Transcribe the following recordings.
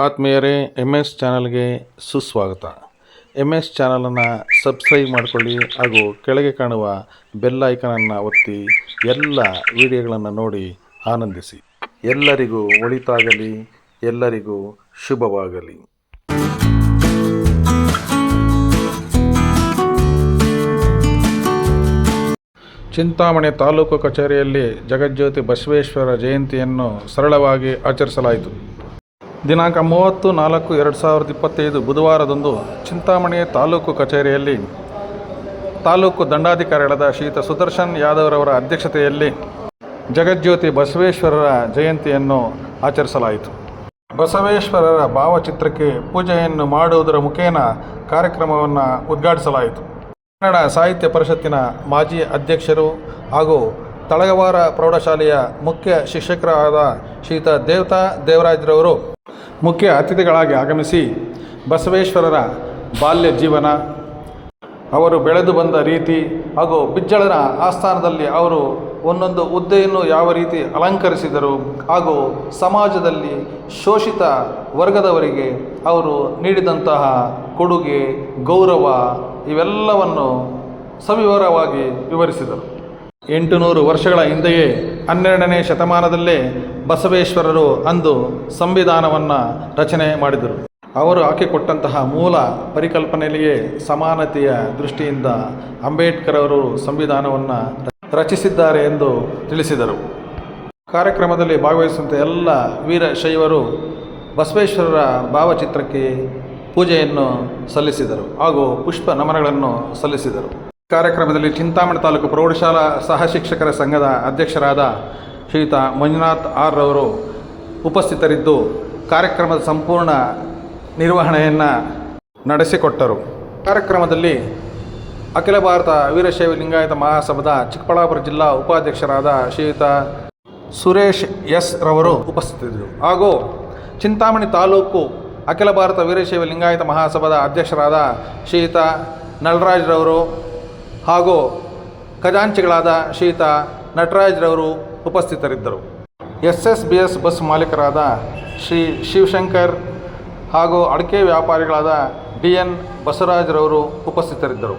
ಆತ್ಮೀಯರೇ, MS ಚಾನಲ್ಗೆ ಸುಸ್ವಾಗತ. MS ಚಾನಲನ್ನು ಸಬ್ಸ್ಕ್ರೈಬ್ ಮಾಡಿಕೊಳ್ಳಿ ಹಾಗೂ ಕೆಳಗೆ ಕಾಣುವ ಬೆಲ್ ಐಕನನ್ನು ಒತ್ತಿ ಎಲ್ಲ ವಿಡಿಯೋಗಳನ್ನು ನೋಡಿ ಆನಂದಿಸಿ. ಎಲ್ಲರಿಗೂ ಒಳಿತಾಗಲಿ, ಎಲ್ಲರಿಗೂ ಶುಭವಾಗಲಿ. ಚಿಂತಾಮಣಿ ತಾಲೂಕು ಕಚೇರಿಯಲ್ಲಿ ಜಗಜ್ಯೋತಿ ಬಸವೇಶ್ವರ ಜಯಂತಿಯನ್ನು ಸರಳವಾಗಿ ಆಚರಿಸಲಾಯಿತು. ದಿನಾಂಕ 30/4/2025 ಬುಧವಾರದಂದು ಚಿಂತಾಮಣಿ ತಾಲೂಕು ಕಚೇರಿಯಲ್ಲಿ ತಾಲೂಕು ದಂಡಾಧಿಕಾರಿಗಳಾದ ಶ್ರೀಯುತ ಸುದರ್ಶನ್ ಯಾದವ್ರವರ ಅಧ್ಯಕ್ಷತೆಯಲ್ಲಿ ಜಗಜ್ಯೋತಿ ಬಸವೇಶ್ವರರ ಜಯಂತಿಯನ್ನು ಆಚರಿಸಲಾಯಿತು. ಬಸವೇಶ್ವರರ ಭಾವಚಿತ್ರಕ್ಕೆ ಪೂಜೆಯನ್ನು ಮಾಡುವುದರ ಮುಖೇನ ಕಾರ್ಯಕ್ರಮವನ್ನು ಉದ್ಘಾಟಿಸಲಾಯಿತು. ಕನ್ನಡ ಸಾಹಿತ್ಯ ಪರಿಷತ್ತಿನ ಮಾಜಿ ಅಧ್ಯಕ್ಷರು ಹಾಗೂ ತಳಗವಾರ ಪ್ರೌಢಶಾಲೆಯ ಮುಖ್ಯ ಶಿಕ್ಷಕರಾದ ಶ್ರೀಯುತ ದೇವರಾಜ್ರವರು ಮುಖ್ಯ ಅತಿಥಿಗಳಾಗಿ ಆಗಮಿಸಿ ಬಸವೇಶ್ವರರ ಬಾಲ್ಯ ಜೀವನ, ಅವರು ಬೆಳೆದು ಬಂದ ರೀತಿ ಹಾಗೂ ಬಿಜ್ಜಳನ ಆಸ್ಥಾನದಲ್ಲಿ ಅವರು ಒಂದೊಂದು ಹುದ್ದೆಯನ್ನು ಯಾವ ರೀತಿ ಅಲಂಕರಿಸಿದರು ಹಾಗೂ ಸಮಾಜದಲ್ಲಿ ಶೋಷಿತ ವರ್ಗದವರಿಗೆ ಅವರು ನೀಡಿದಂತಹ ಕೊಡುಗೆ, ಗೌರವ ಇವೆಲ್ಲವನ್ನು ಸವಿವರವಾಗಿ ವಿವರಿಸಿದರು. 800 ವರ್ಷಗಳ ಹಿಂದೆಯೇ 12ನೇ ಶತಮಾನದಲ್ಲೇ ಬಸವೇಶ್ವರರು ಅಂದು ಸಂವಿಧಾನವನ್ನು ರಚನೆ ಮಾಡಿದರು. ಅವರು ಹಾಕಿಕೊಟ್ಟಂತಹ ಮೂಲ ಪರಿಕಲ್ಪನೆಯಲ್ಲಿಯೇ ಸಮಾನತೆಯ ದೃಷ್ಟಿಯಿಂದ ಅಂಬೇಡ್ಕರ್ ಅವರು ಸಂವಿಧಾನವನ್ನು ರಚಿಸಿದ್ದಾರೆ ಎಂದು ತಿಳಿಸಿದರು. ಕಾರ್ಯಕ್ರಮದಲ್ಲಿ ಭಾಗವಹಿಸುವಂಥ ಎಲ್ಲ ವೀರಶೈವರು ಬಸವೇಶ್ವರರ ಭಾವಚಿತ್ರಕ್ಕೆ ಪೂಜೆಯನ್ನು ಸಲ್ಲಿಸಿದರು ಹಾಗೂ ಪುಷ್ಪ ನಮನಗಳನ್ನು ಸಲ್ಲಿಸಿದರು. ಕಾರ್ಯಕ್ರಮದಲ್ಲಿ ಚಿಂತಾಮಣಿ ತಾಲೂಕು ಪ್ರೌಢಶಾಲಾ ಸಹ ಶಿಕ್ಷಕರ ಸಂಘದ ಅಧ್ಯಕ್ಷರಾದ ಶ್ರೀಯುತ ಮಂಜುನಾಥ್ ರವರು ಉಪಸ್ಥಿತರಿದ್ದು ಕಾರ್ಯಕ್ರಮದ ಸಂಪೂರ್ಣ ನಿರ್ವಹಣೆಯನ್ನು ನಡೆಸಿಕೊಟ್ಟರು. ಕಾರ್ಯಕ್ರಮದಲ್ಲಿ ಅಖಿಲ ಭಾರತ ವೀರಶೈವ ಲಿಂಗಾಯತ ಮಹಾಸಭಾದ ಚಿಕ್ಕಬಳ್ಳಾಪುರ ಜಿಲ್ಲಾ ಉಪಾಧ್ಯಕ್ಷರಾದ ಶ್ರೀಯುತ ಸುರೇಶ್ ಎಸ್ ರವರು ಉಪಸ್ಥಿತರಿದ್ದರು ಹಾಗೂ ಚಿಂತಾಮಣಿ ತಾಲೂಕು ಅಖಿಲ ಭಾರತ ವೀರಶೈವ ಲಿಂಗಾಯತ ಮಹಾಸಭಾದ ಅಧ್ಯಕ್ಷರಾದ ಶ್ರೀಯುತ ನಳರಾಜ್ರವರು ಹಾಗೂ ಖಜಾಂಚಿಗಳಾದ ಶ್ರೀಯುತ ನಟರಾಜ್ರವರು ಉಪಸ್ಥಿತರಿದ್ದರು. SSBS ಬಸ್ ಮಾಲೀಕರಾದ ಶ್ರೀ ಶಿವಶಂಕರ್ ಹಾಗೂ ಅಡಿಕೆ ವ್ಯಾಪಾರಿಗಳಾದ DN ಬಸವರಾಜ್ರವರು ಉಪಸ್ಥಿತರಿದ್ದರು.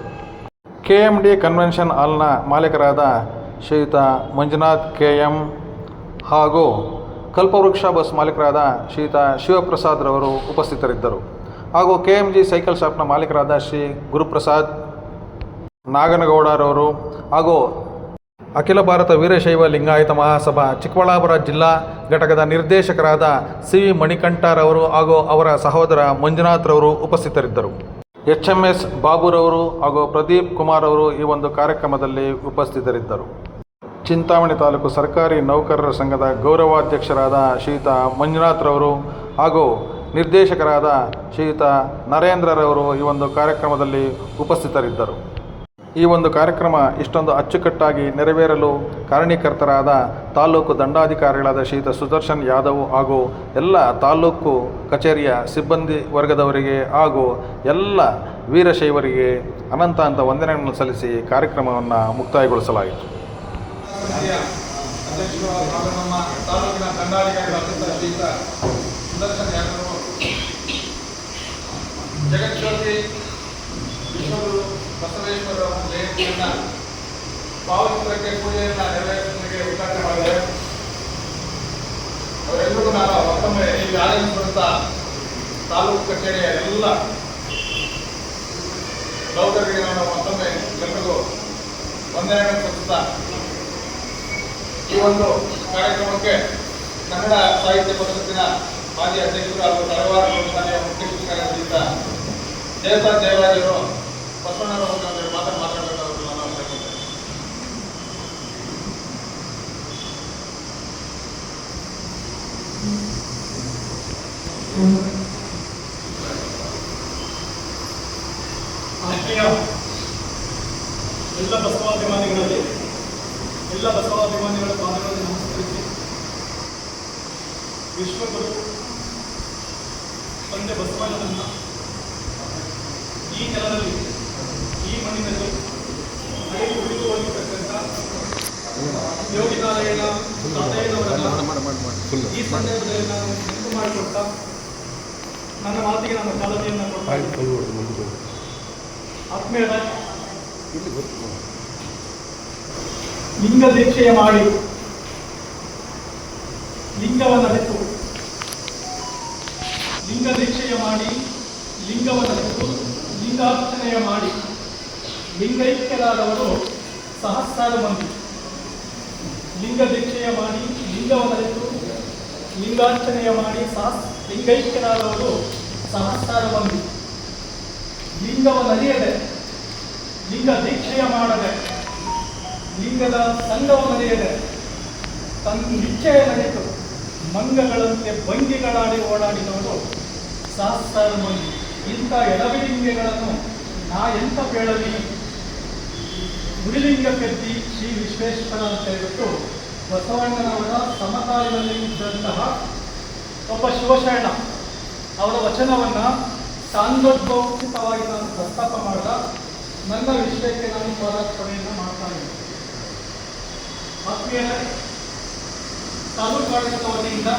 KMD ಕನ್ವೆನ್ಷನ್ ಹಾಲ್ನ ಮಾಲೀಕರಾದ ಶ್ರೀಯುತ ಮಂಜುನಾಥ್ KM ಹಾಗೂ ಕಲ್ಪವೃಕ್ಷ ಬಸ್ ಮಾಲೀಕರಾದ ಶ್ರೀಯುತ ಶಿವಪ್ರಸಾದ್ ರವರು ಉಪಸ್ಥಿತರಿದ್ದರು. ಹಾಗೂ KMG ಸೈಕಲ್ ಶಾಪ್ನ ಮಾಲೀಕರಾದ ಶ್ರೀ ಗುರುಪ್ರಸಾದ್ ನಾಗನಗೌಡರವರು ಹಾಗೂ ಅಖಿಲ ಭಾರತ ವೀರಶೈವ ಲಿಂಗಾಯತ ಮಹಾಸಭಾ ಚಿಕ್ಕಬಳ್ಳಾಪುರ ಜಿಲ್ಲಾ ಘಟಕದ ನಿರ್ದೇಶಕರಾದ CV ಮಣಿಕಂಠರವರು ಹಾಗೂ ಅವರ ಸಹೋದರ ಮಂಜುನಾಥ್ರವರು ಉಪಸ್ಥಿತರಿದ್ದರು. HMS ಬಾಬುರವರು ಹಾಗೂ ಪ್ರದೀಪ್ ಕುಮಾರ್ ಅವರು ಈ ಒಂದು ಕಾರ್ಯಕ್ರಮದಲ್ಲಿ ಉಪಸ್ಥಿತರಿದ್ದರು. ಚಿಂತಾಮಣಿ ತಾಲೂಕು ಸರ್ಕಾರಿ ನೌಕರರ ಸಂಘದ ಗೌರವಾಧ್ಯಕ್ಷರಾದ ಶ್ರೀಯುತ ಮಂಜುನಾಥ್ರವರು ಹಾಗೂ ನಿರ್ದೇಶಕರಾದ ಶ್ರೀಯುತ ನರೇಂದ್ರರವರು ಈ ಒಂದು ಕಾರ್ಯಕ್ರಮದಲ್ಲಿ ಉಪಸ್ಥಿತರಿದ್ದರು. ಈ ಒಂದು ಕಾರ್ಯಕ್ರಮ ಇಷ್ಟೊಂದು ಅಚ್ಚುಕಟ್ಟಾಗಿ ನೆರವೇರಲು ಕಾರಣೀಕರ್ತರಾದ ತಾಲೂಕು ದಂಡಾಧಿಕಾರಿಗಳಾದ ಶ್ರೀಯುತ ಸುದರ್ಶನ್ ಯಾದವ್ ಹಾಗೂ ಎಲ್ಲ ತಾಲೂಕು ಕಚೇರಿಯ ಸಿಬ್ಬಂದಿ ವರ್ಗದವರಿಗೆ ಹಾಗೂ ಎಲ್ಲ ವೀರಶೈವರಿಗೆ ಅನಂತ ವಂದನೆಗಳನ್ನು ಸಲ್ಲಿಸಿ ಕಾರ್ಯಕ್ರಮವನ್ನು ಮುಕ್ತಾಯಗೊಳಿಸಲಾಯಿತು. ಜಗಜ್ಯೋತಿ ವಿಶ್ವಗುರು ಬಸವೇಶ್ವರ ಜಯಂತಿಯನ್ನು ಭಾವಚಿತ್ರಕ್ಕೆ ಪೂಜೆಯನ್ನು ನೆರವೇರಿಸುವುದಕ್ಕೆ ಉದ್ಘಾಟನೆ ಮಾಡಿದ್ದಾರೆ. ಅವರೆಲ್ಲರಿಗೂ ನಾನು ಮತ್ತೊಮ್ಮೆ ಇಲ್ಲಿ ಆಗಮಿಸಿದಂಥ ತಾಲೂಕು ಕಚೇರಿಯ ಎಲ್ಲ ನೌಕರರಿಗೆ ನಾನು ಮತ್ತೊಮ್ಮೆ ಎಲ್ಲರಿಗೂ ವಂದನೆಗಳನ್ನು ಸಲ್ಲಿಸುತ್ತಾ ಈ ಒಂದು ಕಾರ್ಯಕ್ರಮಕ್ಕೆ ಕನ್ನಡ ಸಾಹಿತ್ಯ ಪರಿಷತ್ತಿನ ಮಾಜಿ ಅಧ್ಯಕ್ಷರು ಹಾಗೂ ತಳವಾರ ಪ್ರೌಢಶಾಲೆಯ ಮುಖ್ಯ ಶಿಕ್ಷಕರಾಗಿದ್ದ ದೇವರಾಜರು ಬಸವಣ್ಣನವರು ಮಾತಾಡಬೇಕಾದ್ರು ನಾನು ಹೇಳ್ತೇನೆ. ಎಲ್ಲ ಬಸವಾಭಿಮಾನಿಗಳ ಪಾದಗಳನ್ನು ನಮಸ್ಕರಿಸಿ ವಿಶ್ವಗುರು ತಂದೆ ಬಸವಣ್ಣನನ್ನು ಈ ನೆಲದಲ್ಲಿ ಈ ಮಣ್ಣಿನಲ್ಲಿ ಉಳಿದು ಹೋಗಿರ್ತಕ್ಕಂಥ ಯೋಗಿನಾರಾಯಣ ತಾತಯ್ಯನವರನ್ನು ಈ ಸಂದರ್ಭದಲ್ಲಿ ನಾನು ನೆನಪು ಮಾಡಿಕೊಡ್ತಾ ನನ್ನ ಮಾತಿಗೆ ನಾನು ಚಾಲನೆಯನ್ನು ಕೊಡ್ತಾ ಆತ್ಮೀಯರ ಲಿಂಗ ದೀಕ್ಷೆಯ ಮಾಡಿ ಲಿಂಗವನ್ನರಿತು ಲಿಂಗ ದೀಕ್ಷೆಯ ಮಾಡಿ ಲಿಂಗವನ್ನರಿತು ಲಿಂಗಾರ್ಚನೆಯ ಮಾಡಿ ಲಿಂಗೈಕ್ಯರಾದವರು ಸಹಸ್ರಾರು ಮಂದಿ. ಲಿಂಗ ದೀಕ್ಷೆಯ ಮಾಡಿ ಲಿಂಗವನ್ನರಿತು ಲಿಂಗಾರ್ಚನೆಯ ಮಾಡಿ ಲಿಂಗೈಕ್ಯರಾದವರು ಸಹಸ್ರಾರು ಮಂದಿ. ಲಿಂಗವನ್ನರಿಯದೆ ಲಿಂಗ ದೀಕ್ಷೆಯ ಮಾಡದೆ ಲಿಂಗದ ಸಂಘವನ್ನರಿಯದೆ ನಿಶ್ಚಯ ನಡೆಯಿತು ಮಂಗಗಳಂತೆ ಭಂಗಿಗಳಾಡಿ ಓಡಾಡಿದವರು ಸಹಸ್ರಾರು ಮಂದಿ. ಇಂಥ ಎಡವಿಲಿಂಗಗಳನ್ನು ನಾ ಎಂತ ಬೇಳಲಿ ಗುಡಿಲಿಂಗ ಪೆದ್ದಿ ಶ್ರೀ ವಿಶ್ವೇಶ್ವರ ಅಂತ ಹೇಳ್ಬಿಟ್ಟು ಬಸವಣ್ಣನವರ ಸಮಕಾಲದಲ್ಲಿ ಇದ್ದಂತಹ ಒಬ್ಬ ಶಿವಶರಣ ಅವರ ವಚನವನ್ನು ಸಾಂದೋದ್ಭೌತಿಕವಾಗಿ ನಾನು ಪ್ರಸ್ತಾಪ ಮಾಡಿದ ನನ್ನ ವಿಷಯಕ್ಕೆ ನಾನು ಪಾದಾರ್ಪಣೆಯನ್ನು ಮಾಡ್ತಾ ಇದ್ದೇನೆ. ಆತ್ಮೀಯ ತಾಲೂಕು ಆಡಳಿತ ವತಿಯಿಂದ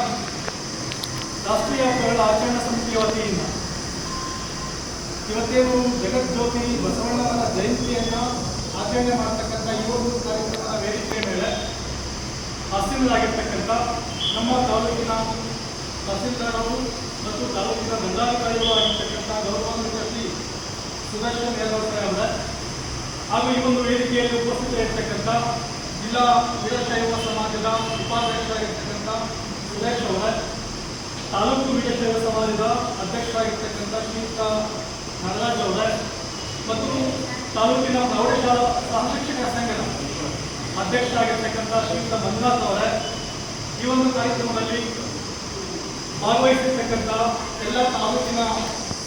ರಾಷ್ಟ್ರೀಯ ಹಬ್ಬಗಳ ಆಚರಣಾ ಸಮಿತಿಯ ವತಿಯಿಂದ ಇವತ್ತೇನು ಜಗಜ್ಯೋತಿ ಬಸವಣ್ಣನ ಜಯಂತಿಯನ್ನು ಆಚರಣೆ ಮಾಡತಕ್ಕಂಥ ಈ ಒಂದು ಕಾರ್ಯಕ್ರಮದ ವೇದಿಕೆಯ ಮೇಲೆ ಹಾಸನರಾಗಿರ್ತಕ್ಕಂಥ ನಮ್ಮ ತಾಲೂಕಿನ ತಹಸೀಲ್ದಾರರು ಮತ್ತು ತಾಲೂಕಿನ ದಂಡಾಧಿಕಾರಿಗಳು ಆಗಿರ್ತಕ್ಕಂಥ ಗೌರವಾನ್ವಿತ ಶ್ರೀ ಸುದರ್ಶನ್ ಯಾದವ್ ಅವರ ಹಾಗೂ ಈ ಒಂದು ವೇದಿಕೆಯಲ್ಲಿ ಉಪಸ್ಥಿತರಿರ್ತಕ್ಕಂಥ ಜಿಲ್ಲಾ ವೀರಶೈವ ಸಮಾಜದ ಉಪಾಧ್ಯಕ್ಷರಾಗಿರ್ತಕ್ಕಂಥ ಸುರೇಶ್ ಅವರ, ತಾಲೂಕು ವೀರಶೈವ ಸಮಾಜದ ಅಧ್ಯಕ್ಷರಾಗಿರ್ತಕ್ಕಂಥ ಶ್ರೀಯುತ ನಟರಾಜ್ ಅವರ ಮತ್ತು ತಾಲೂಕಿನ ಪ್ರೌಢಶಾಲಾ ಸಹಶಿಕ್ಷಕರ ಸಂಘದ ಅಧ್ಯಕ್ಷರಾಗಿರ್ತಕ್ಕಂಥ ಶ್ರೀಯುತ ಮಂಜುನಾಥ್ ಅವರ, ಈ ಒಂದು ಕಾರ್ಯಕ್ರಮದಲ್ಲಿ ಭಾಗವಹಿಸಿರ್ತಕ್ಕಂಥ ಎಲ್ಲ ತಾಲೂಕಿನ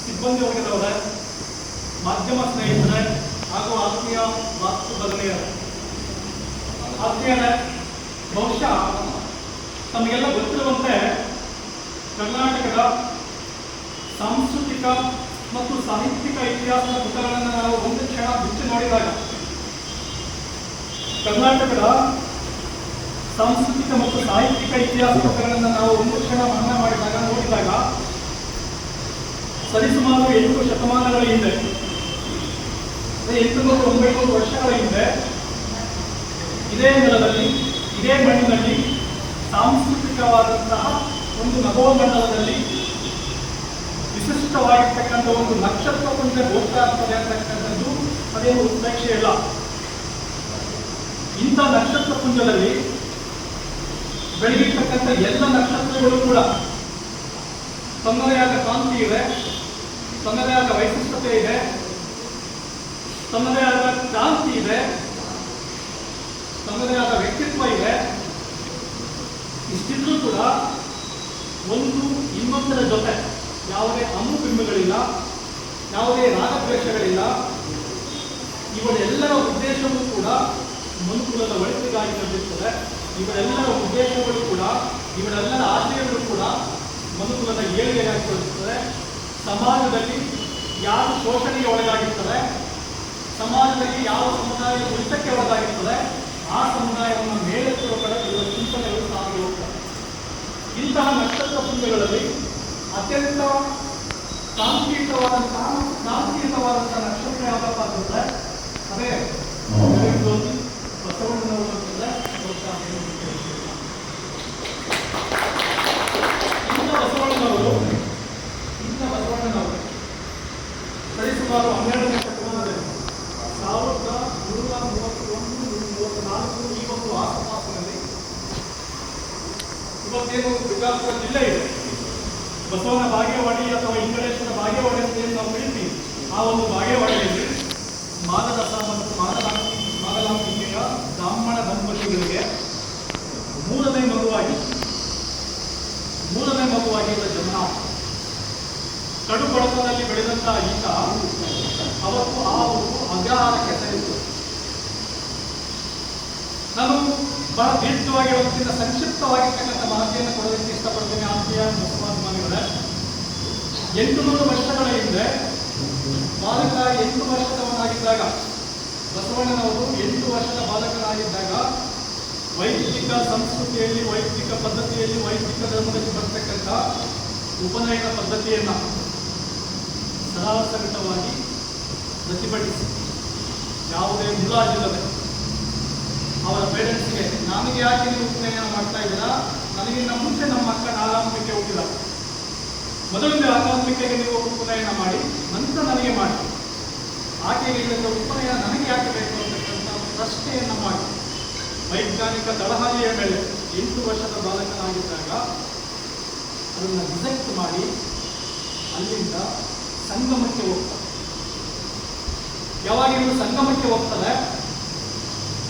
ಸಿಬ್ಬಂದಿ ವರ್ಗದವರ, ಮಾಧ್ಯಮ ಸ್ನೇಹಿತರೆ ಹಾಗೂ ಆತ್ಮೀಯ ಮಾತೃ ಬದನೆಯರ, ಆತ್ಮೀಯರೇ, ಬಹುಶಃ ತಮಗೆಲ್ಲ ಗೊತ್ತಿರುವಂತೆ ಕರ್ನಾಟಕದ ಸಾಂಸ್ಕೃತಿಕ ಮತ್ತು ಸಾಹಿತ್ಯಿಕ ಇತಿಹಾಸದ ಪುಟಗಳನ್ನು ನಾವು ಒಂದು ಕ್ಷಣ ಬಿಚ್ಚಿ ನೋಡಿದಾಗ ಕರ್ನಾಟಕದ ಸಾಂಸ್ಕೃತಿಕ ಮತ್ತು ಸಾಹಿತ್ಯಿಕ ಇತಿಹಾಸ ಪುಟಗಳನ್ನು ನಾವು ಒಂದು ಕ್ಷಣ ಮನನ ಮಾಡಿದಾಗ ನೋಡಿದಾಗ ಸರಿಸುಮಾರು 8 ಶತಮಾನಗಳ ಹಿಂದೆ 800-900 ವರ್ಷಗಳ ಹಿಂದೆ ಇದೇ ನೆಲದಲ್ಲಿ ಇದೇ ಮಣ್ಣಿನಲ್ಲಿ ಸಾಂಸ್ಕೃತಿಕವಾದಂತಹ ಒಂದು ನಭೋಮಂಡಲದಲ್ಲಿ ವಿಶಿಷ್ಟವಾಗಿರ್ತಕ್ಕಂಥ ಒಂದು ನಕ್ಷತ್ರ ಪುಂಜ ಗೋಚರಾಗ್ತದೆ ಅಂತಕ್ಕಂಥದ್ದು ಅದೇನು ಉತ್ಪ್ರೇಕ್ಷೆ ಇಲ್ಲ. ಇಂಥ ನಕ್ಷತ್ರ ಪುಂಜದಲ್ಲಿ ಬೆಳಗಿರ್ತಕ್ಕಂಥ ಎಲ್ಲ ನಕ್ಷತ್ರಗಳು ಕೂಡ ತನ್ನದೇ ಆದ ಕಾಂತಿ ಇದೆ, ತನ್ನದೇ ಆದ ವೈಶಿಷ್ಟ್ಯತೆ ಇದೆ, ತನ್ನದೇ ಆದ ಕ್ರಾಂತಿ ಇದೆ, ತನ್ನದೇ ಆದ ವ್ಯಕ್ತಿತ್ವ ಇದೆ. ಇಷ್ಟಿದ್ರೂ ಕೂಡ ಒಂದು ಇನ್ನೊಂದರ ಜೊತೆ ಯಾವುದೇ ಅಮ್ಮುಬಿಂಬಗಳಿಲ್ಲ, ಯಾವುದೇ ರಾಗದ್ವೇಷಗಳಿಲ್ಲ. ಇವರೆಲ್ಲರ ಉದ್ದೇಶವೂ ಕೂಡ ಮನುಕುಲದ ಒಳಿತಿಗಾಗಿ ನಡೆಯುತ್ತದೆ. ಇವರೆಲ್ಲರ ಉದ್ದೇಶಗಳು ಕೂಡ, ಇವರೆಲ್ಲರ ಆಶಯಗಳು ಕೂಡ ಮನುಕುಲದ ಏಳಿಗೆಗಾಗಿ ತೋರಿಸುತ್ತದೆ. ಸಮಾಜದಲ್ಲಿ ಯಾರು ಶೋಷಣೆಗೆ ಒಳಗಾಗಿರ್ತಾರೆ, ಸಮಾಜದಲ್ಲಿ ಯಾವ ಸಮುದಾಯ ಉಳಿತಕ್ಕೆ ಒಳಗಾಗಿರ್ತದೆ, ಆ ಸಮುದಾಯವನ್ನು ಮೇಲೆತ್ತುವ ಕಡೆ ಇವರ ಚಿಂತನೆಗಳು ಸಾಗಿ ಹೋಗ್ತವೆ. ಇಂತಹ ನಕ್ಷತ್ರ ಪುಂಜಗಳಲ್ಲಿ ಅತ್ಯಂತ ಕಾಂತೀಯುತವಾದಂತಹ ನಕ್ಷತ್ರ ಯಾವ್ದಪ್ಪ ಅಂತಂದ್ರೆ ಅದೇ ಬಸವಣ್ಣನವರು ಅಂತಂದ್ರೆ ಇಂಥ ಬಸವಣ್ಣನವರು ಸರಿಸುಮಾರು 12ನೇ ಶತಮಾನದಲ್ಲಿ 1131-34 ಈ ಒಂದು ಆಸುಪಾಸಿನಲ್ಲಿ ಇವತ್ತೇನು ಬಿಜಾಪುರ ಜಿಲ್ಲೆ ಇದೆ, ಬಸವನ ಬಾಗೇವಾಡಿ ಅಥವಾ ಇಂಗಳೇಶ್ವರ ಬಾಗೇವಾಡಿ ಅಂತ ಏನು ನಾವು ಕರಿತೀವಿ, ಆ ಒಂದು ಬಾಗೇವಾಡಿಯಲ್ಲಿ ಮಾದರಸ ಮತ್ತು ಮಾದಲಾಂಬಿಕೆಯ ಬ್ರಾಹ್ಮಣ ದಂಪತಿಗಳಿಗೆ ಮೂರನೇ ಮಗುವಾಗಿದ್ದ ಜನ್ಮ. ಕಡು ಬಡತನದಲ್ಲಿ ಬೆಳೆದಂಥ ಈತ ಅವತ್ತು ಆ ಒಂದು ಅಗ್ರಹಾರಕ್ಕೆ ಸೇರಿತು. ನಾನು ಬಹಳ ದೀರ್ಘವಾಗಿ ಅವತ್ತಿನ ಸಂಕ್ಷಿಪ್ತವಾಗಿರ್ತಕ್ಕಂಥ ಮಾಹಿತಿಯನ್ನು ಕೊಡೋದಕ್ಕೆ ಇಷ್ಟಪಡ್ತೇನೆ. ಆತ್ಮೀಯ ಮುಖ್ಯಮಂತ್ರಿಗಳೇ, 800 ವರ್ಷಗಳ ಹಿಂದೆ ಬಾಲಕ 8 ವರ್ಷದವನಾಗಿದ್ದಾಗ, ಬಸವಣ್ಣನವರು 8 ವರ್ಷದ ಬಾಲಕನಾಗಿದ್ದಾಗ ವೈದಿಕ ಸಂಸ್ಕೃತಿಯಲ್ಲಿ, ವೈದಿಕ ಪದ್ಧತಿಯಲ್ಲಿ, ವೈದಿಕ ಧರ್ಮದಲ್ಲಿ ಬರ್ತಕ್ಕಂಥ ಉಪನಯನ ಪದ್ಧತಿಯನ್ನು ಸರಾಸಗಟವಾಗಿ ಪ್ರತಿಭಟಿಸಿ ಯಾವುದೇ ಮುಲಾಜಿಲ್ಲದೆ ಅವರ ಪೇರೆಂಟ್ಸ್ಗೆ ನನಗೆ ಯಾಕೆ ನೀವು ಉಪನಯನ ಮಾಡ್ತಾ ಇದ್ದೀರಾ, ನನಗಿನ್ನ ಮುಂಚೆ ನಮ್ಮ ಅಕ್ಕ ನಾಗಾಂಬಿಕೆ ಹುಟ್ಟಿದ, ಮೊದಲನೇ ಆಗಾಂಬಿಕೆಗೆ ನೀವು ಉಪನಯನ ಮಾಡಿ ನಂತರ ನನಗೆ ಮಾಡಿ, ಆಕೆಗೆ ಇದರಿಂದ ಉಪನಯನ ನನಗೆ ಯಾಕೆ ಬೇಕು ಅಂತಕ್ಕಂಥ ಪ್ರಶ್ನೆಯನ್ನು ಮಾಡಿ ವೈಜ್ಞಾನಿಕ ತಳಹದಿಯ ಮೇಲೆ 8 ವರ್ಷದ ಬಾಲಕನಾಗಿದ್ದಾಗ ಅದನ್ನು ರಿಜೆಕ್ಟ್ ಮಾಡಿ ಅಲ್ಲಿಂದ ಸಂಗಮಕ್ಕೆ ಹೋಗ್ತಾರೆ. ಯಾವಾಗ ಇವರು ಸಂಗಮಕ್ಕೆ ಹೋಗ್ತಾರೆ,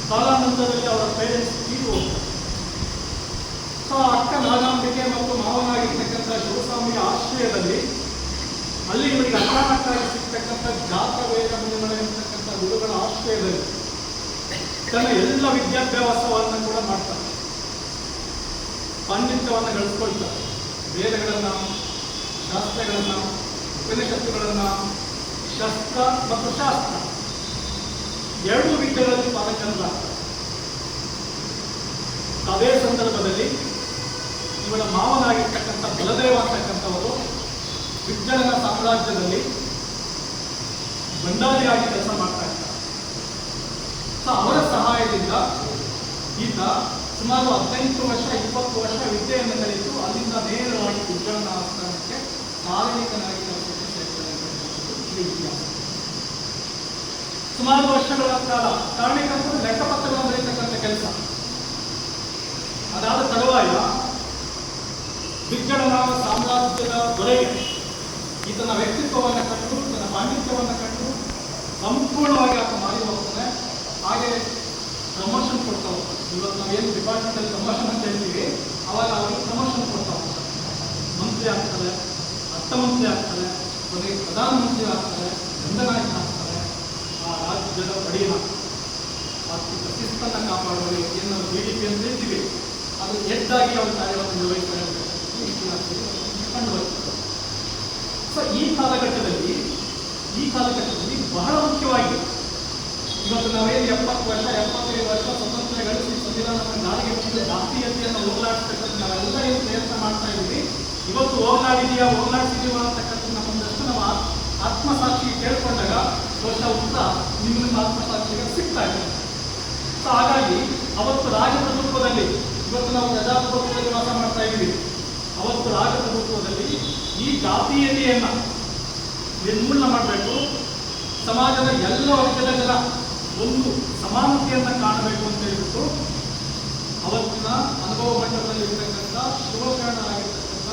ಕಾಲಾನಂತರದಲ್ಲಿ ಅವರ ಪೇರೆಂಟ್ಸ್ ತೀರು ಹೋಗ್ತಾರೆ. ಸೊ ಅಕ್ಕ ನಾಗಾಂಬಿಕೆ ಮತ್ತು ಮಾವನಾಗಿರ್ತಕ್ಕಂಥ ಶಿವಸ್ವಾಮಿಯ ಆಶ್ರಯದಲ್ಲಿ ಅಲ್ಲಿ ಇವರಿಗೆ ಅಚಾನಕ್ಕಾಗಿ ಸಿಗ್ತಕ್ಕಂಥ ಜಾತವೇದ ಮುನಿಗಳಿರ್ತಕ್ಕಂಥ ಗುರುಗಳ ಆಶ್ರಯದಲ್ಲಿ ತನ್ನ ಎಲ್ಲ ವಿದ್ಯಾಭ್ಯಾಸವನ್ನು ಕೂಡ ಮಾಡ್ತಾರೆ, ಪಾಂಡಿತ್ಯವನ್ನು ಗಳಿಸ್ಕೊಳ್ತಾರೆ. ವೇದಗಳನ್ನು, ಶಾಸ್ತ್ರಗಳನ್ನು, ಉಪನಿಷತ್ತುಗಳನ್ನು, ಶಸ್ತ್ರ ಮತ್ತು ಶಾಸ್ತ್ರ ಎರಡೂ ವಿದ್ಯೆಗಳಲ್ಲಿ ಪಾಲಕರಾಗ್ತಾರೆ. ಅದೇ ಸಂದರ್ಭದಲ್ಲಿ ಇವರ ಮಾವನಾಗಿರ್ತಕ್ಕಂಥ ಬಲದೇವ ಅಂತಕ್ಕಂಥವರು ವಿಜ್ಞಾನ ಸಾಮ್ರಾಜ್ಯದಲ್ಲಿ ಭಂಡಾರಿಯಾಗಿ ಕೆಲಸ ಮಾಡ್ತಾ ಇರ್ತಾರೆ. ಸೊ ಅವರ ಸಹಾಯದಿಂದ ಈತ ಸುಮಾರು 15 ವರ್ಷ 20 ವರ್ಷ ವಿದ್ಯೆಯನ್ನು ಕಲಿತು ಅಲ್ಲಿಂದ ನೇರವಾಗಿ ವಿಜ್ಞಾನ ಆಸ್ಥಾನಕ್ಕೆ ಸಾರ್ವಜನಿಕನಾಗಿ ಕೆಲಸಕ್ಕೆ ಸೇರ್ತಾರೆ. ಇತಿಹಾಸ ಸುಮಾರು ವರ್ಷಗಳ ಕಾಲ ಕಾರಣಕ್ಕಂತೂ ಲೆಕ್ಕಪತ್ರಗಳನ್ನು ಬರೀತಕ್ಕಂಥ ಕೆಲಸ. ಅದಾದ ತರುವಾಯ ವಿಜ್ಞಾನ ಸಾಮ್ರಾಜ್ಯದ ದೊರೆಗೆ ಈತನ ವ್ಯಕ್ತಿತ್ವವನ್ನು ಕಂಡು, ತನ್ನ ಪಾಂಡಿತ್ಯವನ್ನು ಕಂಡು ಸಂಪೂರ್ಣವಾಗಿ ಆತ ಮಾರಿ ಹೋಗ್ತಾನೆ. ಹಾಗೆ ಪ್ರಮೋಷನ್ ಕೊಡ್ತಾ ಹೋಗ್ತಾರೆ. ಇವತ್ತು ನಾವೇನು ಡಿಪಾರ್ಟ್ಮೆಂಟಲ್ಲಿ ಪ್ರಮೋಷನ್ ಅಂತ ಹೇಳ್ತೀವಿ, ಅವಾಗ ಅವರಿಗೆ ಪ್ರಮೋಷನ್ ಕೊಡ್ತಾ ಹೋಗ್ತಾರೆ. ಮಂತ್ರಿ ಆಗ್ತಾರೆ, ಅರ್ಥಮಂತ್ರಿ ಆಗ್ತಾರೆ, ಕೊನೆಗೆ ಪ್ರಧಾನಮಂತ್ರಿ ಆಗ್ತಾರೆ, ದಂಡನಾಯಕ ಆಗ್ತಾರೆ. ಆ ರಾಜ್ಯದ ಒಡೆಯನ ಆರ್ಥಿಕ ಶಿಸ್ತನ್ನು ಕಾಪಾಡುವ ಏನು GDP ಅಂತ ಹೇಳ್ತೀವಿ, ಅದು ಹೆಚ್ಚಾಗಿ ಅವರು ಕಾರ್ಯವನ್ನು ನಿರ್ವಹಿಸ್ತಾರೆ ಅಂತ ಇತಿಹಾಸದಲ್ಲಿ ಕಂಡುಬರುತ್ತದೆ. ಸೊ ಈ ಕಾಲಘಟ್ಟದಲ್ಲಿ ಬಹಳ ಮುಖ್ಯವಾಗಿ ಇವತ್ತು ನಾವೇನು 70 ವರ್ಷ 75 ವರ್ಷ ಸ್ವತಂತ್ರ ಗಳಿಸಿ ಸಂವಿಧಾನವನ್ನು ಗಾಳಿಗೆ ಬಂದು ಜಾತೀಯತೆಯನ್ನು ಹೋಗಲಾಡಿಸ್ತಕ್ಕಂಥ ನಾವೆಲ್ಲ ಏನು ಪ್ರಯತ್ನ ಮಾಡ್ತಾ ಇದ್ದೀವಿ, ಇವತ್ತು ಹೋಗಲಾಡಿಸಿದೀವ ಅಂತಕ್ಕಂಥ ನಮ್ಮೊಂದಷ್ಟು ನಾವು ಆತ್ಮಸಾಕ್ಷಿ ಕೇಳ್ಕೊಂಡಾಗ ಬಹುಶಃ ಉತ್ತರ ನಿಮ್ಮ ಆತ್ಮಸಾಕ್ಷಿಗೆ ಸಿಗ್ತಾ ಇದೆ. ಸೊ ಹಾಗಾಗಿ ಅವತ್ತು ರಾಜಪ್ರಭುತ್ವದಲ್ಲಿ, ಇವತ್ತು ನಾವು ಪ್ರಜಾಪ್ರಭುತ್ವದಲ್ಲಿ ವಾಸ ಮಾಡ್ತಾ ಇದ್ದೀವಿ, ಅವತ್ತು ರಾಜಪ್ರಭುತ್ವದಲ್ಲಿ ಈ ಜಾತೀಯತೆಯನ್ನು ನಿರ್ಮೂಲನೆ ಮಾಡಬೇಕು, ಸಮಾಜದ ಎಲ್ಲ ವರ್ಗದ ಜನ ಒಂದು ಸಮಾನತೆಯನ್ನು ಕಾಣಬೇಕು ಅಂತ ಹೇಳ್ಬಿಟ್ಟು ಅವತ್ತಿನ ಅನುಭವ ಮಂಟಪದಲ್ಲಿ ಇರತಕ್ಕಂಥ ಶಿವಶರಣರಾಗಿರ್ತಕ್ಕಂಥ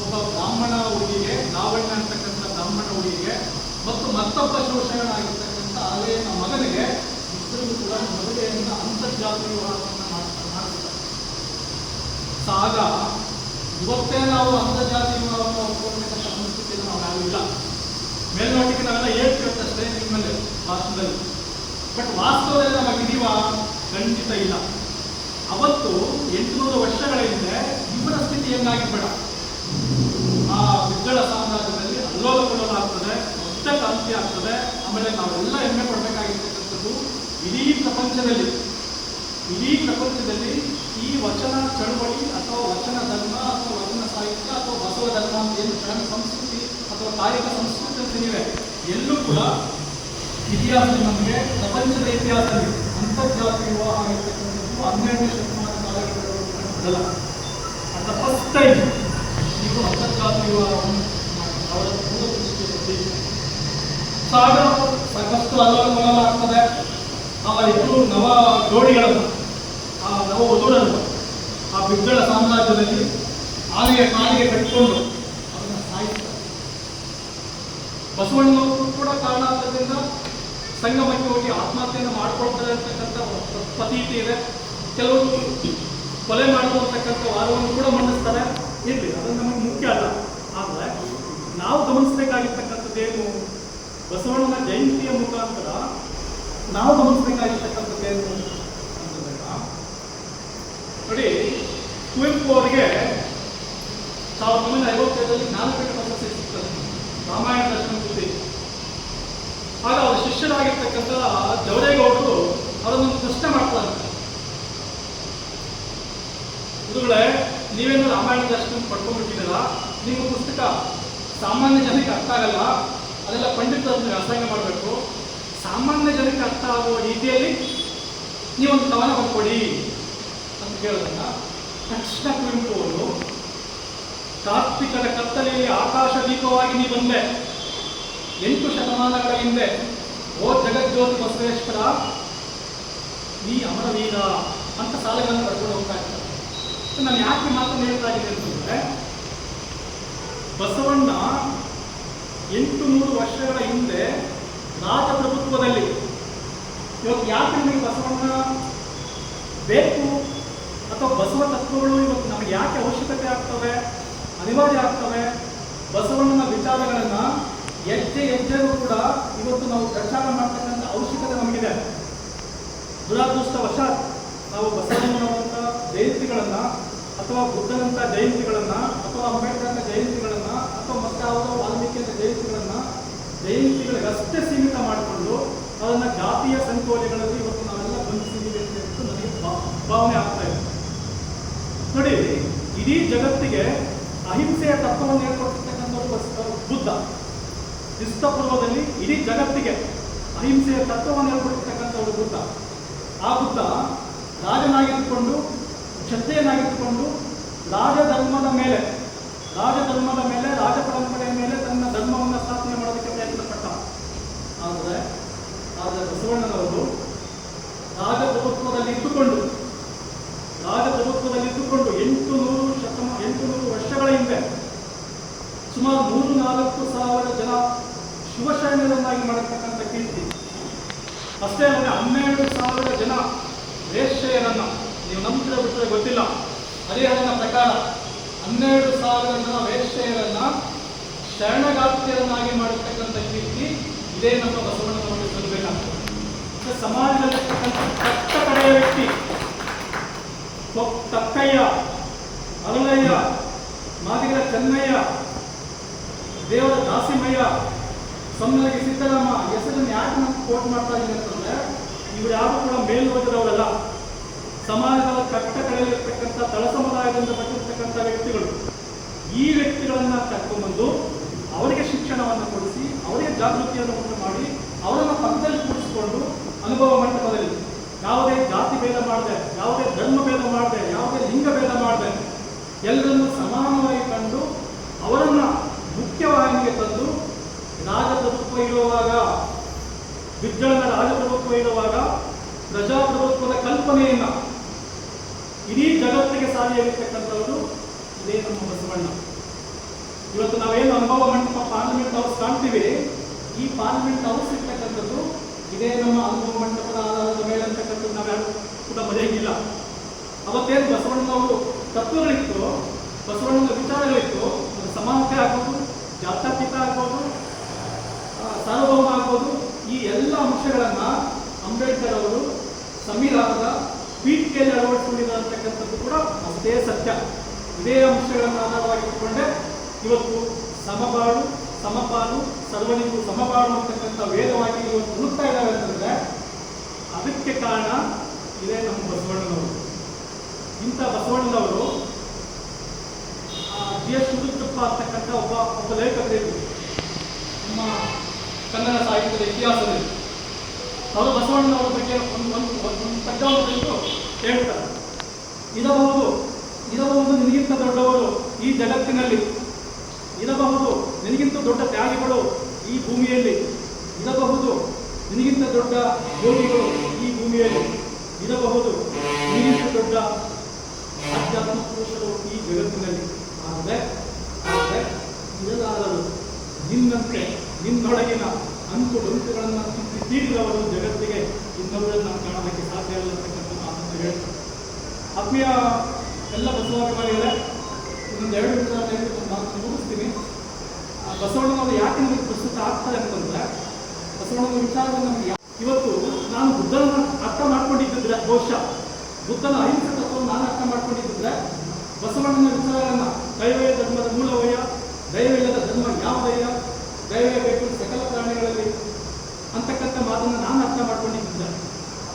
ಒಬ್ಬ ಬ್ರಾಹ್ಮಣ ಹುಡುಗಿಗೆ, ಲಾವಣ್ಯ ಅಂತಕ್ಕಂಥ ಬ್ರಾಹ್ಮಣ ಹುಡುಗಿಗೆ ಮತ್ತು ಮತ್ತೊಬ್ಬ ಶಿವಶರಣರಾಗಿರ್ತಕ್ಕಂಥ ಅಲೆಯನ ಮಗನಿಗೆ ಇಬ್ಬರಿಗೂ ಕೂಡ ಮದುವೆಯನ್ನು ಅಂತರ್ಜಾತೀಯ ವಿವಾಹವನ್ನು ಮಾಡ್ತಾರೆ. ಆಗ ಇವತ್ತೇ ನಾವು ಅಂತರ್ಜಾತೀಯ ವಿವಾಹವನ್ನು ಒಪ್ಪಿಕೊಳ್ಳತಕ್ಕಂಥ ಸಂಸ್ಕೃತಿಯನ್ನು ನಾವು ಯಾರೂ ಇಲ್ಲ. ಮೇಲ್ನೋಟಕ್ಕೆ ನಾವೆಲ್ಲ ಹೇಳ್ತಿರುತ್ತಷ್ಟೇ ನಿಮ್ಮಲ್ಲಿ ಭಾಷಣದಲ್ಲಿ, ಬಟ್ ವಾಸ್ತವದಲ್ಲಿ ನಮಗಿದೀವ ಖಂಡಿತ ಇಲ್ಲ. ಅವತ್ತು 800 ವರ್ಷಗಳ ಹಿಂದೆ ಇವರ ಸ್ಥಿತಿ ಹೆಂಗಾಗಿಬೇಡ, ಆ ವಿಜ್ಞಾನ ಸಾಮ್ರಾಜ್ಯದಲ್ಲಿ ಅಲ್ಲೋಲ ಕಲ್ಲೋಲ ಆಗ್ತದೆ, ದೊಡ್ಡ ಕ್ರಾಂತಿ ಆಗ್ತದೆ. ಆಮೇಲೆ ನಾವೆಲ್ಲ ಹೆಮ್ಮೆ ಪಡಬೇಕಾಗಿರ್ತಕ್ಕಂಥದ್ದು ಇಡೀ ಪ್ರಪಂಚದಲ್ಲಿ ಈ ವಚನ ಚಳವಳಿ ಅಥವಾ ವಚನ ಧರ್ಮ ಅಥವಾ ವಚನ ಸಾಹಿತ್ಯ ಅಥವಾ ಬಸವ ಧರ್ಮ ಅಂತ ಏನು ಶರಣ ಸಂಸ್ಕೃತಿ ಅಥವಾ ಕಾಯಕ ಸಂಸ್ಕೃತಿ ಅಂತಿವೆ, ಎಲ್ಲೂ ಕೂಡ ಇತಿಹಾಸದಲ್ಲಿ ನಮಗೆ ಪ್ರಪಂಚದ ಇತಿಹಾಸದಲ್ಲಿ ಅಂತರ್ಜಾತೀಯ ವಿವಾಹ ಆಗಿರ್ತಕ್ಕಂಥದ್ದು 12ನೇ ಶತಮಾನ ಕಾಲಘಟ್ಟದಲ್ಲ. ಅಟ್ ದ ಫಸ್ಟ್ ಟೈಮ್ ಇದು ಅಂತರ್ಜಾತೀಯ ವಿವಾಹವನ್ನು ಅವರ ಪೂರ್ವದೃಷ್ಟಿಯಲ್ಲಿ ಸಾಕಷ್ಟು ಅಲ್ಲೋಲ ಆಗ್ತದೆ. ಆಮೇಲೆ ಇಬ್ಬರು ನವ ಜೋಡಿಗಳನ್ನು, ಆ ನವ ವಧುಗಳನ್ನು ಆ ಬಿಜ್ಜಳ ಸಾಮ್ರಾಜ್ಯದಲ್ಲಿ ಆನೆಯ ಕಾಲಿಗೆ ಕಟ್ಟಿಕೊಂಡು ಅದನ್ನು ಸಾಯಿಸ್ತಾರೆ. ಬಸವಣ್ಣನವರು ಕೂಡ ಕಾರಣಾಂತರದಿಂದ ಸಂಗಮಕ್ಕೆ ಹೋಗಿ ಆತ್ಮಹತ್ಯೆಯನ್ನು ಮಾಡಿಕೊಳ್ತಾರೆ ಅಂತಕ್ಕಂಥ ಪ್ರತೀತಿ ಇದೆ. ಕೆಲವರು ಕೊಲೆ ಮಾಡುವಂತಕ್ಕಂಥ ವಾದವನ್ನು ಕೂಡ ಮಂಡಿಸ್ತಾರೆ. ಇರಲಿ, ಅದು ನಮಗೆ ಮುಖ್ಯ ಅಲ್ಲ. ಆದರೆ ನಾವು ಗಮನಿಸಬೇಕಾಗಿರ್ತಕ್ಕಂಥದ್ದೇನು, ಬಸವಣ್ಣನ ಜಯಂತಿಯ ಮುಖಾಂತರ ನಾವು ಗಮನಿಸಬೇಕಾಗಿರ್ತಕ್ಕಂಥದ್ದೇನು ಅಂತಂದಾಗ, ನೋಡಿ, ಕುವೆಂಪು ಅವರಿಗೆ 1955ರಲ್ಲಿ ಜ್ಞಾನಪೀಠ ಪ್ರಶಸ್ತಿ ಸಿಗ್ತದೆ ರಾಮಾಯಣ ದರ್ಶನ ಕೃತಿ. ಆಗ ಅವರ ಶಿಷ್ಯರಾಗಿರ್ತಕ್ಕಂಥ ಜವರೇಗೌಡರು ಅವರನ್ನು ಪ್ರಶ್ನೆ ಮಾಡ್ತಾರೆ, ಗುರುಗಳೇ, ನೀವೇನು ರಾಮಾಯಣದ ಅಷ್ಟು ಪಡ್ಕೊಂಡ್ಬಿಟ್ಟಿರಲ್ಲ, ನಿಮ್ಮ ಪುಸ್ತಕ ಸಾಮಾನ್ಯ ಜನಕ್ಕೆ ಅರ್ಥ ಆಗಲ್ಲ, ಅದೆಲ್ಲ ಪಂಡಿತರನ್ನು ವ್ಯಾಸಂಗ ಮಾಡಬೇಕು. ಸಾಮಾನ್ಯ ಜನಕ್ಕೆ ಅರ್ಥ ಆಗುವ ರೀತಿಯಲ್ಲಿ ನೀವೊಂದು ಕವನ ಬರ್ಕೊಡಿ ಅಂತ ಕೇಳೋದನ್ನ ತಕ್ಷಣ ಕುವೆಂಪು ಅವರು ಕಾರ್ತಿಕದ ಕತ್ತಲೆಯಲ್ಲಿ ಆಕಾಶ ದೀಪವಾಗಿ ನೀ ಬಂದೆ 8 ಶತಮಾನಗಳ ಹಿಂದೆ, ಓ ಜಗಜ್ಯೋತಿ ಬಸವೇಶ್ವರ ನೀ ಅಮರವೀರ ಅಂತ ಸಾಲಗಳನ್ನು ಬರ್ಕೊಂಡು ಹೋಗ್ತಾ ಇರ್ತಾರೆ. ನಾನು ಯಾಕೆ ಮಾತನ್ನು ಹೇಳ್ತಾ ಇದ್ದೀನಿ ಅಂತಂದ್ರೆ, ಬಸವಣ್ಣ 800 ವರ್ಷಗಳ ಹಿಂದೆ ರಾಜಪ್ರಭುತ್ವದಲ್ಲಿ, ಇವತ್ತು ಯಾಕೆ ನಿಮಗೆ ಬಸವಣ್ಣ ಬೇಕು ಅಥವಾ ಬಸವ ತತ್ವಗಳು ಇವತ್ತು ನಮಗೆ ಯಾಕೆ ಅವಶ್ಯಕತೆ ಆಗ್ತವೆ, ಅನಿವಾರ್ಯ ಆಗ್ತವೆ? ಬಸವಣ್ಣನ ವಿಚಾರಗಳನ್ನು ಹೆಜ್ಜೆ ಹೆಜ್ಜೆಗೂ ಕೂಡ ಇವತ್ತು ನಾವು ಪ್ರಚಾರ ಮಾಡ್ತಕ್ಕಂಥ ಅವಶ್ಯಕತೆ ನಮಗಿದೆ. ದುರಾದೃಷ್ಟವಶಾತ್ ನಾವು ಬಸವಣ್ಣನವರಂಥ ಜಯಂತಿಗಳನ್ನು ಅಥವಾ ಬುದ್ಧನಂಥ ಜಯಂತಿಗಳನ್ನು ಅಥವಾ ಅಂಬೇಡ್ಕರ್ನ ಜಯಂತಿಗಳನ್ನು ಅಥವಾ ಮತ್ತೆ ಯಾವುದೋ ವಾಲ್ಮೀಕಿಯ ಜಯಂತಿಗಳಿಗಷ್ಟೇ ಸೀಮಿತ ಮಾಡಿಕೊಂಡು ಅದನ್ನು ಜಾತಿಯ ಸಂಕೋಲೆಗಳಲ್ಲಿ ಇವತ್ತು ನಾವೆಲ್ಲ ಬಂಧಿಸಿದ್ದೀವಿ ಅಂತ ಹೇಳ್ಬಿಟ್ಟು ನನಗೆ ಭಾವನೆ ಆಗ್ತಾ ಇದೆ. ನೋಡಿ, ಇಡೀ ಜಗತ್ತಿಗೆ ಅಹಿಂಸೆಯ ತತ್ವವನ್ನು ಹೇಳ್ಕೊಡ್ತಿರ್ತಕ್ಕಂಥವ್ರು ಬುದ್ಧ. ಕ್ರಿಸ್ತಪೂರ್ವದಲ್ಲಿ ಇಡೀ ಜಗತ್ತಿಗೆ ಅಹಿಂಸೆಯ ತತ್ವವನ್ನು ಹೇಳ್ಕೊಡ್ತಿರ್ತಕ್ಕಂಥವ್ರು ಬುದ್ಧ. ಆ ಬುದ್ಧ ರಾಜನಾಗಿದ್ದುಕೊಂಡು, ಕ್ಷತ್ರಿಯನಾಗಿದ್ದುಕೊಂಡು ರಾಜಧರ್ಮದ ಮೇಲೆ ರಾಜ ಪರಂಪರೆಯ ಮೇಲೆ ತನ್ನ ಧರ್ಮವನ್ನು ಸ್ಥಾಪನೆ ಮಾಡೋದಕ್ಕೆ ಪ್ರಯತ್ನ ಪಟ್ಟ. ಆದರೆ ಬಸವಣ್ಣನವರು ರಾಜಪ್ರಭುತ್ವದಲ್ಲಿ ಇದ್ದುಕೊಂಡು 800 ವರ್ಷಗಳ ಹಿಂದೆ ಸುಮಾರು 3-4 ಸಾವಿರ ಜನ ಶಿವಶರಣರನ್ನಾಗಿ ಮಾಡತಕ್ಕಂಥ ಕೀರ್ತಿ. ಅಷ್ಟೇ ಅಲ್ಲದೆ 12,000 ಜನ ವೇಶ್ಯೆಯರನ್ನ, ನೀವು ನಂಬಿದ್ರೆ ಬಿಟ್ಟರೆ ಗೊತ್ತಿಲ್ಲ, ಹರಿಹರನ ಪ್ರಕಾರ 12,000 ಜನ ವೇಶ್ಯೆಯರನ್ನ ಶರಣಗಾರ್ತಿಯರನ್ನಾಗಿ ಮಾಡತಕ್ಕಂಥ ಕೀರ್ತಿ ಇದೇ ನಮ್ಮ ಬಸವಣ್ಣನವರಿಗೆ ಸಲ್ಲಬೇಕಾಗ್ತದೆ. ಸಮಾಜದಲ್ಲಿರ್ತಕ್ಕಂಥ ಕಟ್ಟ ಕಡೆಯ ವ್ಯಕ್ತಿ ತಕ್ಕಯ್ಯ, ಅರಳಯ್ಯ, ಮಾದಿಗರ ಚೆನ್ನಯ್ಯ, ದೇವರ ದಾಸಿಮಯ್ಯ, ಸೊಮ್ಮಲಗಿ ಸಿದ್ದರಾಮ ಹೆಸರನ್ನು ಯಾಕೆ ನಾನು ಕೋಟ್ ಮಾಡ್ತಾ ಇದ್ದೀನಿ ಅಂತಂದ್ರೆ, ಇವರು ಯಾರು ಕೂಡ ಮೇಲ್ವರ್ಗದವರಲ್ಲ. ಸಮಾಜದ ಕಟ್ಟ ಕಡೆಯಲ್ಲಿರ್ತಕ್ಕಂಥ ತಳ ಸಮುದಾಯದಿಂದ ಬಂದಿರತಕ್ಕಂಥ ವ್ಯಕ್ತಿಗಳು. ಈ ವ್ಯಕ್ತಿಗಳನ್ನ ಕರ್ಕೊಂಡ್ಬಂದು ಅವರಿಗೆ ಶಿಕ್ಷಣವನ್ನು ಕೊಡಿಸಿ, ಅವರಿಗೆ ಜಾಗೃತಿಯನ್ನು ಉಂಟು ಮಾಡಿ, ಅವರನ್ನು ಪಕ್ಕದಲ್ಲಿ ಕೂಡಿಸಿಕೊಂಡು ಅನುಭವ ಮಂಟಪದಲ್ಲಿ ಯಾವುದೇ ಜಾತಿ ಭೇದ ಮಾಡದೆ, ಯಾವುದೇ ಧರ್ಮ ಭೇದ ಮಾಡದೆ, ಯಾವುದೇ ಲಿಂಗ ಭೇದ ಮಾಡದೆ ಎಲ್ಲರನ್ನು ಸಮಾನವಾಗಿ ಕಂಡು ಅವರನ್ನು ಮುಖ್ಯವಾಹಿನಿಗೆ ತಂದು ರಾಜಪ್ರಭುತ್ವ ಇರುವಾಗ, ವಿಜ್ಞಾನ ರಾಜಪ್ರಭುತ್ವ ಇರುವಾಗ ಪ್ರಜಾಪ್ರಭುತ್ವದ ಕಲ್ಪನೆಯನ್ನು ಇಡೀ ಜಗತ್ತಿಗೆ ಸಾರಿಯಾಗಿರ್ತಕ್ಕಂಥವರು ಇದೇ ನಮ್ಮ ಬಸವಣ್ಣ. ಇವತ್ತು ನಾವೇನು ಅನುಭವ ಮಂಟಪ ಪಾರ್ಲಿಮೆಂಟ್ ಹೌಸ್ ಕಾಣ್ತೀವಿ, ಈ ಪಾರ್ಲಿಮೆಂಟ್ ಹೌಸ್ ಇರ್ತಕ್ಕಂಥದ್ದು ಇದೇ ನಮ್ಮ ಅನುಭವ ಮಂಟಪದ ಆಧಾರದ ಮೇಲೆ ಅಂತಕ್ಕಂಥದ್ದು ನಾವ್ಯಾರು ಕೂಡ ಮರೆಯಂಗಿಲ್ಲ. ಅವತ್ತೇನು ಬಸವಣ್ಣನವರು ತತ್ವಗಳಿತ್ತು, ಬಸವಣ್ಣನ ವಿಚಾರಗಳಿತ್ತು, ಅದು ಸಮಾನತೆ ಆಗ್ಬೋದು, ಜಾತ್ಯತೀತ ಆಗ್ಬೋದು, ಸಾರ್ವಭೌಮ ಆಗ್ಬೋದು, ಈ ಎಲ್ಲ ಅಂಶಗಳನ್ನು ಅಂಬೇಡ್ಕರ್ ಅವರು ಸಂವಿಧಾನದ ಪೀಠಿಕೆಯಲ್ಲಿ ಅಳವಡಿಸಿಕೊಂಡಿದ್ದಾರೆ ಅಂತಕ್ಕಂಥದ್ದು ಕೂಡ ಅಷ್ಟೇ ಸತ್ಯ. ಇದೇ ಅಂಶಗಳನ್ನು ಆಧಾರವಾಗಿಟ್ಟುಕೊಂಡೇ ಇವತ್ತು ಸಮಬಾಳು, ಸಮಪಾಲು, ಸರ್ವನಿಗೂ ಸಮಬಾಳು ಅಂತಕ್ಕಂಥ ವೇದವಾಗಿ ಇವತ್ತು ಹುಡುಕ್ತಾ ಇದ್ದಾರೆ ಅಂತಂದ್ರೆ ಅದಕ್ಕೆ ಕಾರಣ ಇದೇ ನಮ್ಮ ಬಸವಣ್ಣನವರು. ಇಂಥ ಬಸವಣ್ಣನವರು GS ಶಿವರುದ್ರಪ್ಪ ಅಂತಕ್ಕಂಥ ಒಬ್ಬ ಲೇಖಕರಿದ್ರು ನಮ್ಮ ಕನ್ನಡ ಸಾಹಿತ್ಯದ ಇತಿಹಾಸದಲ್ಲಿ. ಅವರು ಬಸವಣ್ಣನವರ ಬಗ್ಗೆ ಒಂದು ಪದ್ಯವನ್ನು ಹೇಳ್ತಾರೆ. ಇರಬಹುದು ನಿನಗಿಂತ ದೊಡ್ಡವರು ಈ ಜಗತ್ತಿನಲ್ಲಿ, ಇರಬಹುದು ನಿನಗಿಂತ ದೊಡ್ಡ ತ್ಯಾಗಿಗಳು ಈ ಭೂಮಿಯಲ್ಲಿ, ಇರಬಹುದು ನಿನಗಿಂತ ದೊಡ್ಡ ಯೋಗಿಗಳು ಈ ಭೂಮಿಯಲ್ಲಿ, ಇರಬಹುದು ನಿನಗಿಂತ ದೊಡ್ಡ ಆಧ್ಯಾತ್ಮ ಪುರುಷರು ಈ ಜಗತ್ತಿನಲ್ಲಿ. ಆದರೆ ಇರಲಾರರು ನಿನ್ನಂತೆ ನಿನ್ನೊಳಗಿನ ಅಂಕು ಡೊಂಕುಗಳನ್ನು ತೀರಿದವರು ಜಗತ್ತಿಗೆ ಇನ್ನೊಬ್ಬರನ್ನು ಕಾಣೋದಕ್ಕೆ ಸಾಧ್ಯ ಇಲ್ಲ ಅಂತಕ್ಕಂಥ ಮಾತನ್ನು ಹೇಳ್ತಾರೆ. ಆತ್ಮೀಯ ಎಲ್ಲ ಬಸವಾಭಿಮಾನಿಗಳೇ, ಇನ್ನೊಂದು 2 ನಿಮಿಷ ಮಾತು ಮುಗಿಸ್ತೀನಿ. ಬಸವಣ್ಣನವರು ಯಾಕೆ ನಮಗೆ ಪ್ರಸ್ತುತ ಆಗ್ತಾರೆ ಅಂತಂದ್ರೆ, ಬಸವಣ್ಣನ ವಿಚಾರವನ್ನು ನಮಗೆ ಇವತ್ತು ನಾನು ಬುದ್ಧನ ಅರ್ಥ ಮಾಡ್ಕೊಂಡಿದ್ದಿದ್ರೆ, ಬಹುಶಃ ಬುದ್ಧನ ಅಹಿಂಸೆ ತತ್ವವನ್ನು ನಾನು ಅರ್ಥ ಮಾಡ್ಕೊಂಡಿದ್ದಿದ್ರೆ, ಬಸವಣ್ಣನ ವಿಚಾರಗಳನ್ನು ದೈವೇ ಧರ್ಮದ ಮೂಲವಯ್ಯ, ದೈವವಿಲ್ಲದ ಧರ್ಮ ಯಾವುದಯ್ಯ, ದೈವೇ ಬೇಕು ಸಕಲ ಪ್ರಾಣಿಗಳಲ್ಲಿ ಅಂತಕ್ಕಂಥ ಮಾತನ್ನು ನಾನು ಅರ್ಥ ಮಾಡ್ಕೊಂಡಿದ್ದಿದ್ದೆ.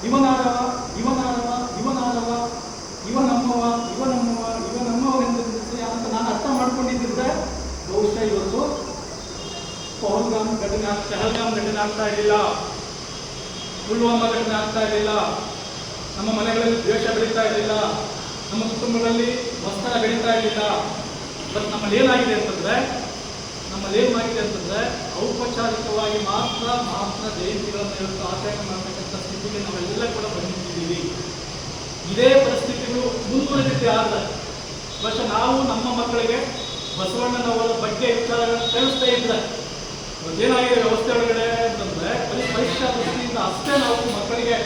ಇವನಾರವ ಇವನಾರವ ಇವನಾರವ ಇವನಮ್ಮವ ಇವನಮ್ಮವ ಪಹಲ್ಗಾಮ್ ಘಟನೆ ಆಗ್ತಾ ಇರಲಿಲ್ಲ, ಪುಲ್ವಾಮಾ ಘಟನೆ ಆಗ್ತಾ ಇರಲಿಲ್ಲ, ನಮ್ಮ ಮನೆಗಳಲ್ಲಿ ದ್ವೇಷ ಬೆಳೀತಾ ಇರಲಿಲ್ಲ, ನಮ್ಮ ಕುಟುಂಬಗಳಲ್ಲಿ ವಸ್ತ್ರ ಬೆಳೀತಾ ಇರಲಿಲ್ಲ. ಬಟ್ ನಮ್ಮಲ್ಲಿ ಏನಾಗಿದೆ ಅಂತಂದರೆ ಔಪಚಾರಿಕವಾಗಿ ಮಾತ್ರ ಜಯಂತಿಗಳನ್ನು ಇವತ್ತು ಆಚರಣೆ ಮಾಡತಕ್ಕಂಥ ಸ್ಥಿತಿಗೆ ನಾವೆಲ್ಲ ಕೂಡ ಬಂದಿದ್ದೀವಿ. ಇದೇ ಪರಿಸ್ಥಿತಿಗಳು ಮುಂದುವರೆದಿದ್ದೆ ಆದರೆ ಬಹುಶಃ ನಾವು ನಮ್ಮ ಮಕ್ಕಳಿಗೆ ಬಸವಣ್ಣನವರ ಬಗ್ಗೆ ವಿಚಾರಗಳನ್ನು ತಿಳಿಸ್ತಾ ಇದ್ರೆ ಏನಾಗಿದೆ ವ್ಯವಸ್ಥೆ ಒಳಗಡೆ ಅಂತಂದರೆ ಬರೀ ಪರೀಕ್ಷಾ ದೃಷ್ಟಿಯಿಂದ ಅಷ್ಟೇ ನಾವು ಮಕ್ಕಳಿಗೆ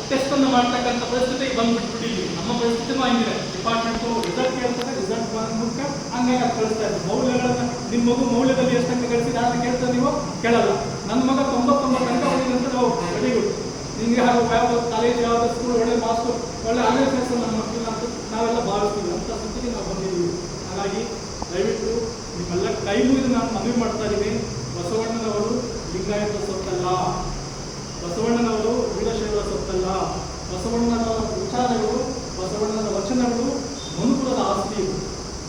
ಟೆಸ್ಟನ್ನು ಮಾಡ್ತಕ್ಕಂಥ ಪರಿಸ್ಥಿತಿಗೆ ಬಂದುಬಿಟ್ಬಿಟ್ಟಿದ್ದೀವಿ. ನಮ್ಮ ಪರಿಸ್ಥಿತಿನೂ ಹಂಗಿದೆ. ಡಿಪಾರ್ಟ್ಮೆಂಟು ರಿಸಲ್ಟ್ ಕೇಳ್ತಾರೆ, ರಿಸಲ್ಟ್ ಮೂಲಕ ಹಂಗಾಗಿ ಅದು ಕಳಿಸ್ತಾ ಇದ್ದಾರೆ. ಮೌಲ್ಯಗಳನ್ನು ನಿಮ್ಮ ಮಗು ಮೌಲ್ಯದಲ್ಲಿ ಎಷ್ಟಂತ ಕಳಿಸಿದ ಅಂತ ಕೇಳ್ತಾರೆ, ನೀವು ಕೇಳಲ್ಲ. ನನ್ನ ಮಗ 99 ಅಂಕ ಬಂದಿದೆ ನಾವು ವೆರಿ ಗುಡ್, ನಿಮಗೆ ಯಾವ ಕಾಲೇಜ್ ಯಾವುದು ಸ್ಕೂಲ್ ಒಳ್ಳೆ ಮಾಸ್ಟು ಒಳ್ಳೆ ಆರ್ಗನೈಸೇಷನ್ ನಮ್ಮ ಮಕ್ಕಳಿಗೆ ಅಂತ ನಾವೆಲ್ಲ ಭಾವಿಸ್ತೀವಿ. ಅಂಥ ಸ್ಥಿತಿಗೆ ನಾವು ಬಂದಿದ್ದೀವಿ. ಹಾಗಾಗಿ ದಯವಿಟ್ಟು ನಿಮ್ಮೆಲ್ಲ ಕೈ ಮುಗಿದು ನಾನು ಮನವಿ ಮಾಡ್ತಾ ಇದ್ದೀನಿ, ಬಸವಣ್ಣನವರು ಲಿಂಗಾಯತ ಸೊತ್ತಲ್ಲ, ಬಸವಣ್ಣನವರು ವೀರಶೈವ ಸೊತ್ತಲ್ಲ, ಬಸವಣ್ಣನವರ ವಿಚಾರಗಳು, ಬಸವಣ್ಣನ ವಚನಗಳು ಮನುಕುಲದ ಆಸ್ತಿ,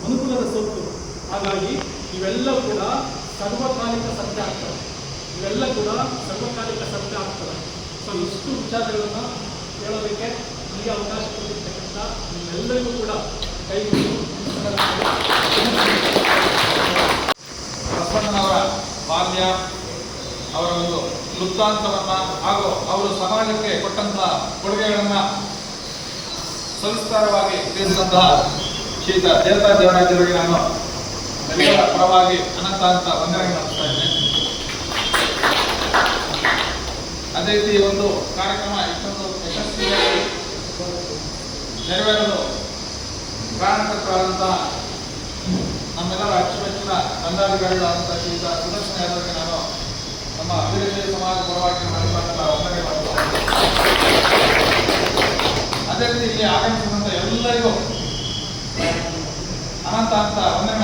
ಮನುಕುಲದ ಸೊತ್ತು. ಹಾಗಾಗಿ ಇವೆಲ್ಲ ಕೂಡ ಸರ್ವಕಾಲಿಕ ಸತ್ಯ ಆಗ್ತವೆ, ಇವೆಲ್ಲ ಕೂಡ ಸರ್ವಕಾಲಿಕ ಸತ್ಯ ಆಗ್ತವೆ. ಸೊ ಇಷ್ಟು ವಿಚಾರಗಳನ್ನು ಹೇಳೋದಕ್ಕೆ ನನಗೆ ಅವಕಾಶ ಕೊಟ್ಟಿರ್ತಕ್ಕಂಥ ನಿಮ್ಮೆಲ್ಲರಿಗೂ ಕೂಡ ಕೈ ಬಸವಣ್ಣನವರ ಬಾಲ್ಯ, ಅವರ ಒಂದು ವೃತ್ತಾಂತವನ್ನು ಹಾಗೂ ಅವರು ಸಮಾಜಕ್ಕೆ ಕೊಟ್ಟಂತಹ ಕೊಡುಗೆಗಳನ್ನು ಸವಿಸ್ತಾರವಾಗಿ ತಿಳಿಸಿದಂತಹ ಶ್ರೀಯುತ ದೇವತಾ ದೇವರಾಜರಿಗೆ ನಾನು ಎಲ್ಲರ ಪರವಾಗಿ ಅನಂತ ವಂದನೆಗಳನ್ನು ನಡೆಸ್ತಾ ಇದ್ದೇನೆ. ಅದೇ ರೀತಿ ಈ ಒಂದು ಕಾರ್ಯಕ್ರಮ ಇಷ್ಟೊಂದು ಯಶಸ್ವಿಯಾಗಿ ನೆರವೇರಲು ಕಾರಣಕರ್ತರಾದಂತಹ ನಮ್ಮೆಲ್ಲರ ಅಚ್ಚುಮೆಚ್ಚಿನ ದಂಡಾಧಿಕಾರಿಗಳಾದಂತಹ ಶ್ರೀಯುತ ಸುದರ್ಶನ ಯಾದವರಿಗೆ ನಾನು ನಮ್ಮ ವೀರಶೈವ ಸಮಾಜ ಪರವಾಗಿ ವಂದನೆ ಮಾಡುತ್ತೇನೆ. ಅದೇ ರೀತಿ ಇಲ್ಲಿ ಆಗಮಿಸಿದಂಥ ಎಲ್ಲರಿಗೂ ಅನಂತ ವಂದನೆ